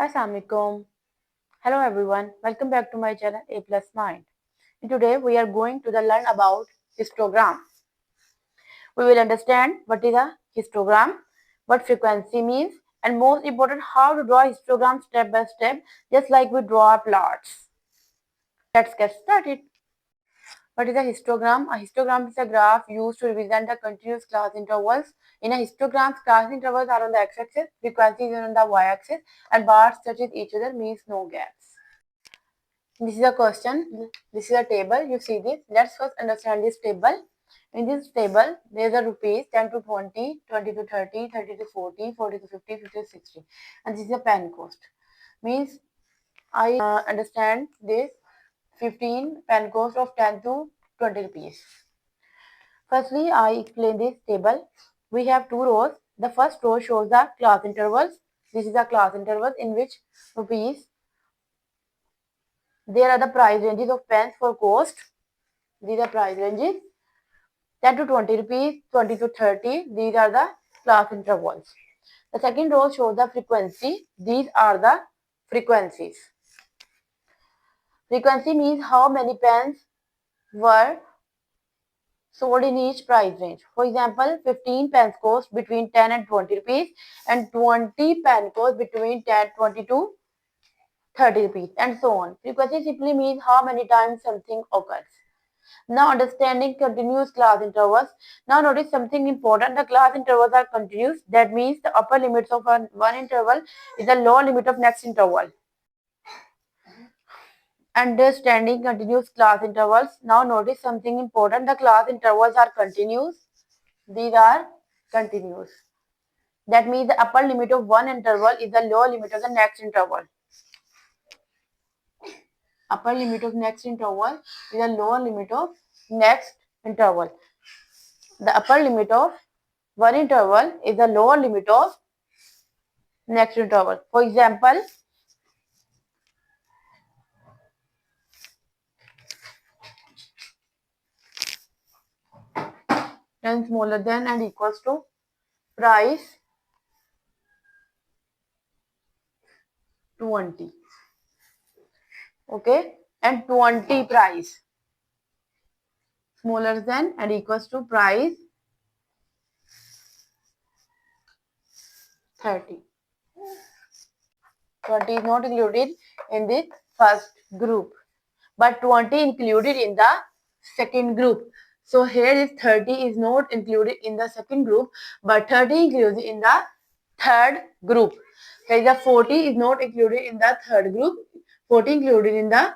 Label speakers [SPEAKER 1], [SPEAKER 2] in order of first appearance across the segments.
[SPEAKER 1] Assalamualaikum. Hello everyone. Welcome back to my channel A Plus Mind. And today we are going to learn about histogram. We will understand what is a histogram, what frequency means, and most important, how to draw histogram step by step, just like we draw plots. Let's get started. What is a histogram? A histogram is a graph used to represent the continuous class intervals. In a histogram, class intervals are on the x-axis, frequencies are on the y-axis, and bars touches each other means no gaps. This is a question. This is a table. You see this. Let's first understand this table. In this table, there is a rupees 10 to 20, 20 to 30, 30 to 40, 40 to 50, 50 to 60. And this is a pen cost. Means I understand this 15 pen cost of 10 to 20 rupees. Firstly, I explain this table. We have two rows. The first row shows the class intervals. This is a class interval in which rupees. There are the price ranges of pens for cost. These are price ranges. 10 to 20 rupees, 20 to 30. These are the class intervals. The second row shows the frequency. These are the frequencies. Frequency means how many pens were sold in each price range. For example, 15 pens cost between 10 and 20 rupees and 20 pen cost between 10, 20 to 30 rupees and so on. Frequency simply means how many times something occurs. Now understanding continuous class intervals. Now notice something important. The class intervals are continuous. That means the upper limits of one interval is the lower limit of next interval. Understanding continuous class intervals. Now notice something important. The class intervals are continuous. These are continuous. That means the upper limit of one interval is the lower limit of the next interval. Upper limit of next interval is the lower limit of next interval. The upper limit of one interval is the lower limit of next interval. For example, n smaller than and equals to price 20. Okay, and 20 price smaller than and equals to price 30. 20 is not included in the first group, but 20 included in the second group. So here is 30 is not included in the second group, but 30 included in the third group. Here is the 40 is not included in the third group, 40 included in the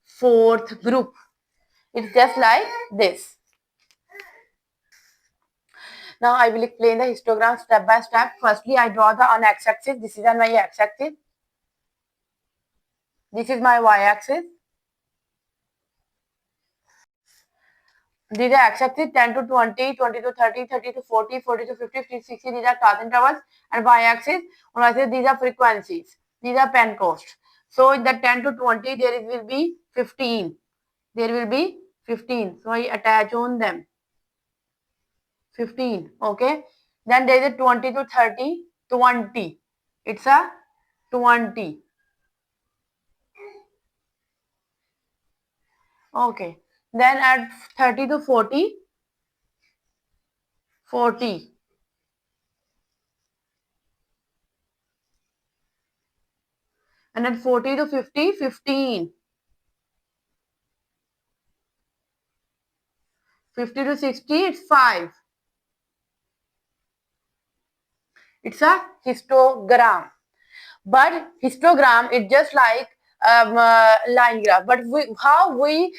[SPEAKER 1] fourth group. It's just like this. Now I will explain the histogram step by step. Firstly, I draw the on x-axis. This is on my x-axis. This is my y-axis. These are x-axis 10 to 20, 20 to 30, 30 to 40, 40 to 50, 50 to 60. These are class intervals. And y-axis, on y-axis, these are frequencies. These are pen cost. So in the 10 to 20, there will be 15. There will be 15. So I attach on them. 15. Okay. Then there is a 20 to 30, 20. It's a 20. Okay. Then at 30 to 40, 40. And then 40 to 50, 15. 50 to 60, it's 5. It's a histogram. But histogram is just like line graph. But how we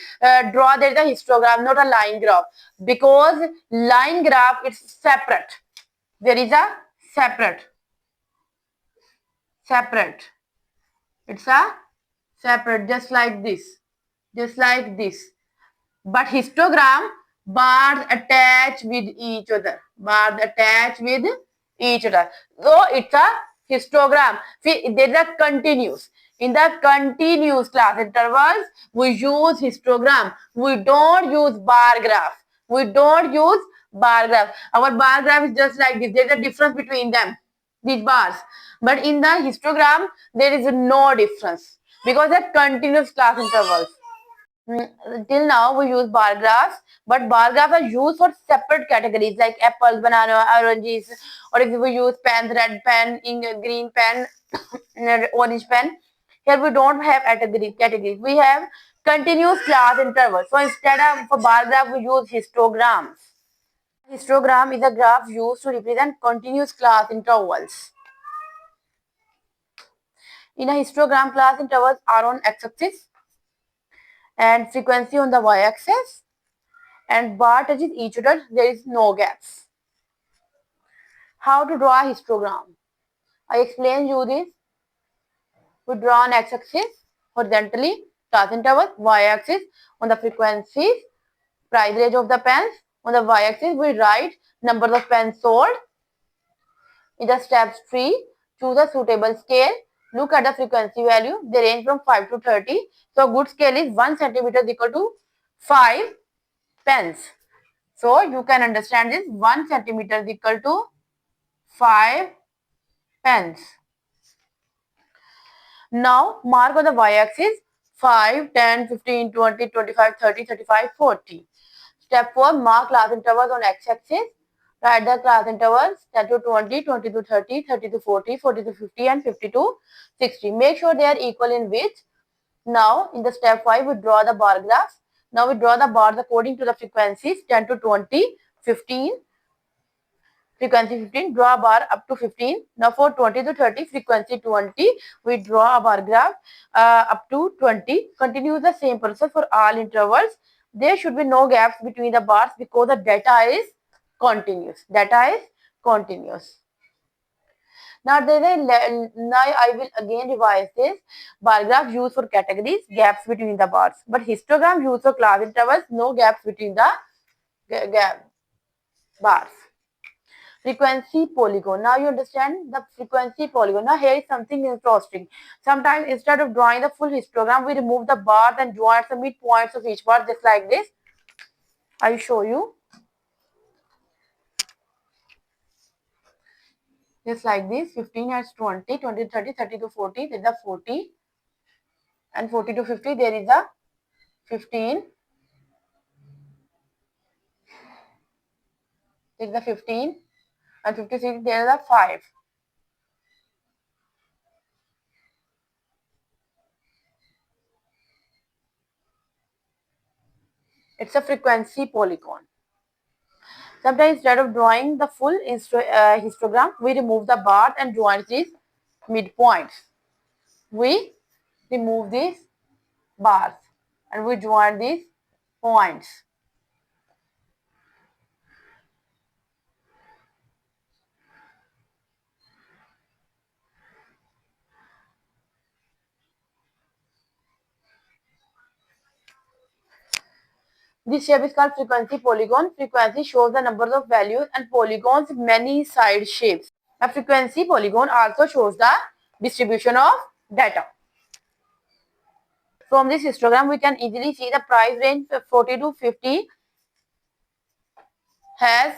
[SPEAKER 1] draw there is a histogram, not a line graph. Because line graph is separate. There is a separate. It's a separate, just like this. Just like this. But histogram, bars attach with each other. Bars attach with each other. So it's a histogram. See, there is a continuous. In the continuous class intervals, we use histogram. We don't use bar graph. We don't use bar graph. Our bar graph is just like this. There is a difference between them. these bars. But in the histogram, there is no difference because they're continuous class intervals. Till now we use bar graphs, but bar graphs are used for separate categories like apples, banana, oranges, or if we use pens, red pen, green pen, orange pen. Here we don't have categories. We have continuous class intervals. So instead of for bar graph, we use histograms. Histogram is a graph used to represent continuous class intervals. In a histogram, class intervals are on x-axis and frequency on the y-axis, and bar touches each other. There is no gaps. How to draw a histogram? I explained you this. We draw on x-axis horizontally class intervals, y-axis on the frequencies, price range of the pens. On the y-axis, we write numbers of pens sold. In the steps 3, choose a suitable scale. Look at the frequency value. They range from 5 to 30. So, good scale is 1 centimeter is equal to 5 pens. So, you can understand this. 1 centimeter is equal to 5 pens. Now, mark on the y-axis 5, 10, 15, 20, 25, 30, 35, 40. Step 4, mark class intervals on x-axis. Write the class intervals 10 to 20, 20 to 30, 30 to 40, 40 to 50 and 50 to 60. Make sure they are equal in width. Now, in the step 5, we draw the bar graphs. Now, we draw the bars according to the frequencies 10 to 20, 15, frequency 15, draw a bar up to 15. Now for 20 to 30, frequency 20, we draw a bar graph up to 20. Continue the same process for all intervals. There should be no gaps between the bars because the data is continuous. Data is continuous. Now I will again revise this. Bar graph used for categories, gaps between the bars. But histogram used for class intervals, no gaps between the bars. Frequency polygon. Now you understand the frequency polygon. Now here is something interesting. Sometimes instead of drawing the full histogram, we remove the bars and join the midpoints of each bar just like this. I will show you. Just like this. 15 has 20, 20 to 30, 30 to 40. There is a 40. And 40 to 50, there is a 15. There is a 15. And 56, there is a 5. It's a frequency polygon. Sometimes instead of drawing the full histogram, we remove the bar and join these midpoints. We remove these bars and we join these points. This shape is called frequency polygon. Frequency shows the numbers of values and polygons many side shapes. A frequency polygon also shows the distribution of data. From this histogram, we can easily see the price range 40 to 50 has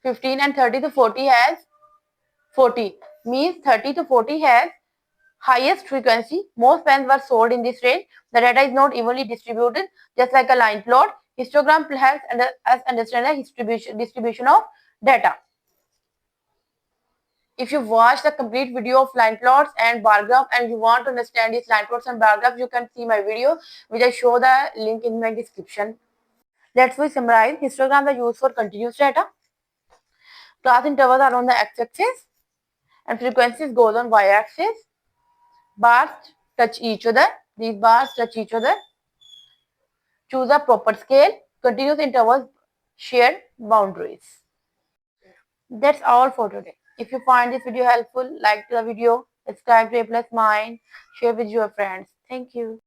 [SPEAKER 1] 15 and 30 to 40 has 40. Means 30 to 40 has highest frequency. Most pens were sold in this range. The data is not evenly distributed, just like a line plot. Histogram helps us understand the distribution of data. If you watch the complete video of line plots and bar graph and you want to understand these line plots and bar graphs, you can see my video, which I show the link in my description. Let's summarize. Histograms are used for continuous data. Class intervals are on the x-axis and frequencies goes on y-axis. Bars touch each other. These bars touch each other. Choose a proper scale. Continuous intervals share boundaries. That's all for today. If you find this video helpful, like the video, subscribe to A Plus Mind, share with your friends. Thank you.